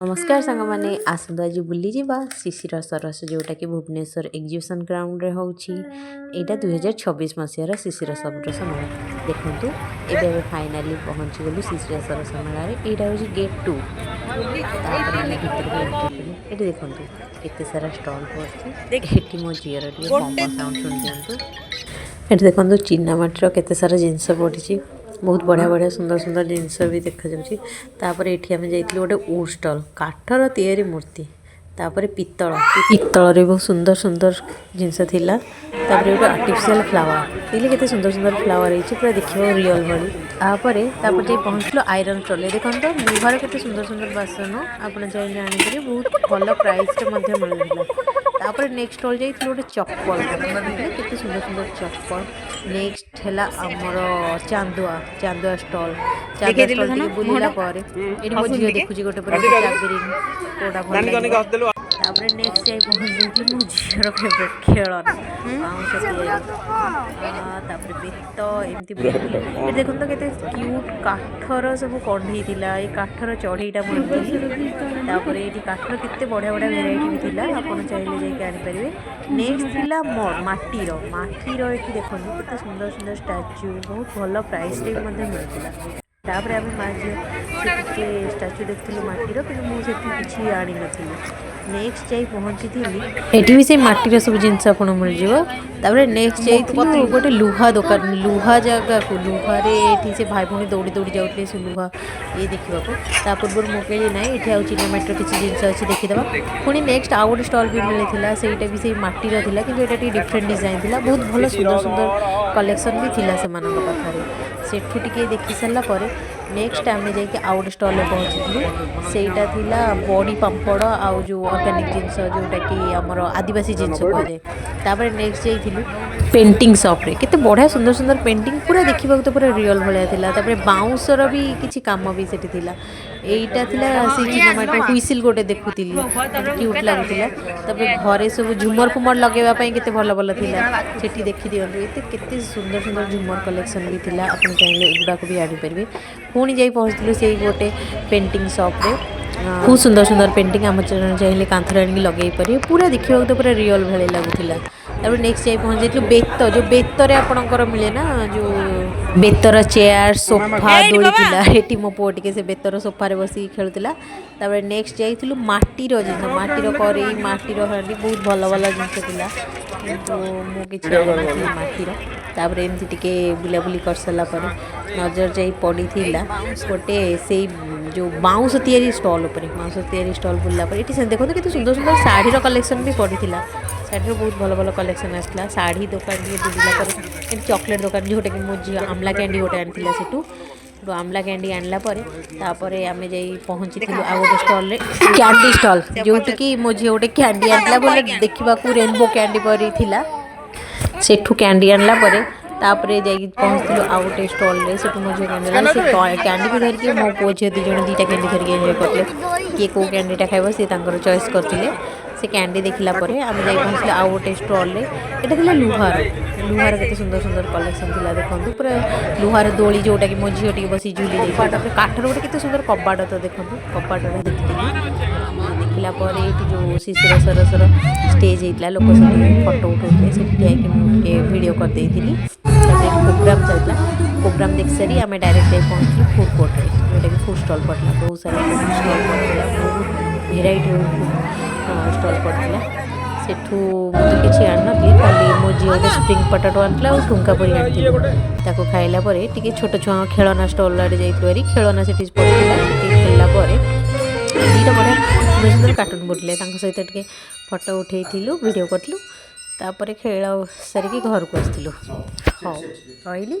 नमस्कार सांग मैंने आसतु आज बुली जावा शिशिर सरस जोटा कि भुवनेश्वर एग्जिबिशन ग्राउंड रे होची एटा 2026 मसीहार शिशिर सरस मेला देखंतु एबे फाइनली पहुंची गलु शिशिर सरस मेला रे एटा होची गेट 2 तापर हम भीतर को एंट्री कलु एटी देखंतु केते सारा स्टॉल पड़छि एटी मो जियर टिके बम्बा साउंड सुन दियंतु एटी देखंतु चिन्ना माटर केते सारा जिंस पड़छि बहुत बढ़िया बढ़िया सुंदर सुंदर जिनस भी देखा जाउछि तापर एठी हम जाइतिलु गोटे वुड स्टॉल काठर तयारी मूर्ति तापर पित्तल रे बहुत सुंदर सुंदर जिनस थिला तापर गोटे आर्टिफिशियल फ्लावर देखले केते सुंदर सुंदर फ्लावर हिच पूरा देखियो रियल भली तापर जे पहुंचलो आयरन स्टॉल देखंतो लुहार केते सुंदर सुंदर बासन आपण चाइले आनी करी बहुत भलो प्राइस रे मध्ये मिलला तापर नेक्स्ट स्टॉल जाइतिलु गोटे चप्पल केते सुंदर सुंदर चप्पल नेक्स्ट है आमर चांदुआ स्टॉल बुलला मो झील देखुची गोटे तापर नेक्स्ट जाई पहुंच मो झीर फेवरेट खेलना तापर बेत एमती देखुन तो केते क्यूट काठर सब कढ़ई थिला ए काठर चढ़ईटा मिलती तापर ये काठर केते बढ़िया बढ़िया वेराइटी भी थिला आपण चाहिले जाई के आनी परिवे नेक्स्ट थिला माटीर एठी देखो केते सुंदर सुंदर स्टैच्यू बहुत भलो प्राइस रे मध्ये मिलतिला तापर आम से स्टाच्यू देखते माटीर कि मुझे किसी आनी नथी नेक्स्ट जाई पहुंची थी एटी भी से माटीर सब जिनस आपण मिल जिवो तापर नेक्स्ट जाई गोटे लुहा दुकान लुहा जगह को लुहा रे एठी से भाई भनी दौड़ी दौड़ी जाउतले से लुहा ये देखिबा को तापर मोकेली नै एठी आउ चिना माटीर किछि जिनस अछि देखि दबा पुनी नेक्स्ट आउ गोटे स्टॉल भी मिलथिला सेटा भी से माटीर थिला कि एटा टी डिफरेंट डिजाइन थिला बहुत भलो सुंदर सुंदर कलेक्शन भी थिला से मानक पाखरे सेठू टिके देखि सल्ला परे नेक्स्ट आम जाकि आउट स्टॉल में पहुँचलु सेटा थिला बड़ी पापड़ आउ जो ऑर्गेनिक जिनस जोटा कि आमर आदिवासी जिनस कहे तापर नेक्स्ट जाइलु पेंटिंग शॉप रे केते बढ़िया सुंदर सुंदर पेंटिंग पूरा देखा तो पूरा रियल भाया थिला तापर बाउंसर भी किछि काम भी सेठी थिला एटा थिला से चिनामाटर हुइसिल गोटे देखुतिली क्यूट लागुतिला तापर घरे सब झुमर फुमर लगेबा पई केते भलो भलो थिला सेठी देखि दियंतु एते केते सुंदर सुंदर झुमर कलेक्शन भी थिला अपन चाहिले एगुडा को भी आनी परिबे पुणी जाई पहुँचलु से गोटे पेंटिंग शॉप रे बहुत सुंदर सुंदर पेंटिंग आम चाहिए कांथर आनिक लगे पारे पूरा देखा तो पूरा रियल भाई लगुला तापर नेक्स्ट जाई पहुँच जाइलु बेत जो बेतर आपणकर मिले ना जो बेतर चेयर सोफा दोली थिला एटी मो पुओ टिके से बेतर सोफा रे बसी खेलुतिला तापर नेक्स्ट जाइलु माटीर जिनस माटीर करेई माटीर हांडी बहुत भल भल जिनस थिला किंतु मु किछि आनी माटीर तापर एमती टिके बुलाबुली कर सला परे नजर जाई पड़ी थिला गोटे से जो बाउंस तैयारी स्टॉल बाउंस तैयारी स्टॉल बुलला पर ये देखो तो सुंदर सुंदर शाढ़ीर कलेक्शन भी पड़ी शाढ़ी बहुत भल भल कलेक्शन आसला शाढ़ी दुकान बुझला पर चॉकलेट दुकान जोटा कि मो झी आमला कैंडी गोटे आनी सेठू आमला कैंडी आनला तापर आम जाई पहुँची आ गोटे स्टॉल रे कैंडी स्टॉल जोटी कि मो झी गोटे कैंडी आनला बोले देखा रेनबो कैंडी परी थिला सेठू कैंडी आनला तापरे जाई पहुँचलु आ गोटे स्टॉल रे सेठू मो झी कैंडी से कैंडी भी धरिके मो पुओ झी दी जण दीटा कैंडी धरिके एंजॉय करले किए को कैंडीटा खाइबो से तांकर चॉइस करथिले से कैंडी देखला परे आम जाई पहुँचलु आ गोटे स्टॉल रे एटा थिला लुहार केते सुंदर सुंदर कलेक्शन थिला देखंतु पूरा लुहार दोली जोटा कि मो झी टिके बसी झूली जाई तापर काठर गोटे केते सुंदर कपाट तो देखंतु कपाट रे देखला परे एटी जो शिशिर सरसर स्टेज हेतला लोक से फोटो उठौले से ठिया वीडियो कर देइथिली प्रोग्राम चलता प्रोग्राम देख सारी आम डायरेक्ट जाई पहुँचलु फूड कोर्ट रे जोटा कि फूड स्टॉल पड़ला बहुत सारा फूड स्टॉल पड़ला बहुत भेराइटी स्टॉल पड़ला सेठू मुझे किसी आन खाली मो झी गोटे स्प्रिंग पटाटो आनला और ठुंका परी आनी खाइला टिके छोट छुआ खेलना स्टॉल आड़े जाइलु खेलना से पड़ता खेलला दुईटा बढ़िया सुंदर सुंदर कार्टून बुटले सहित टिके फोटो उठेलु वीडियो कलु तापर खेल सारिकी घर को आसलु हाँ रही।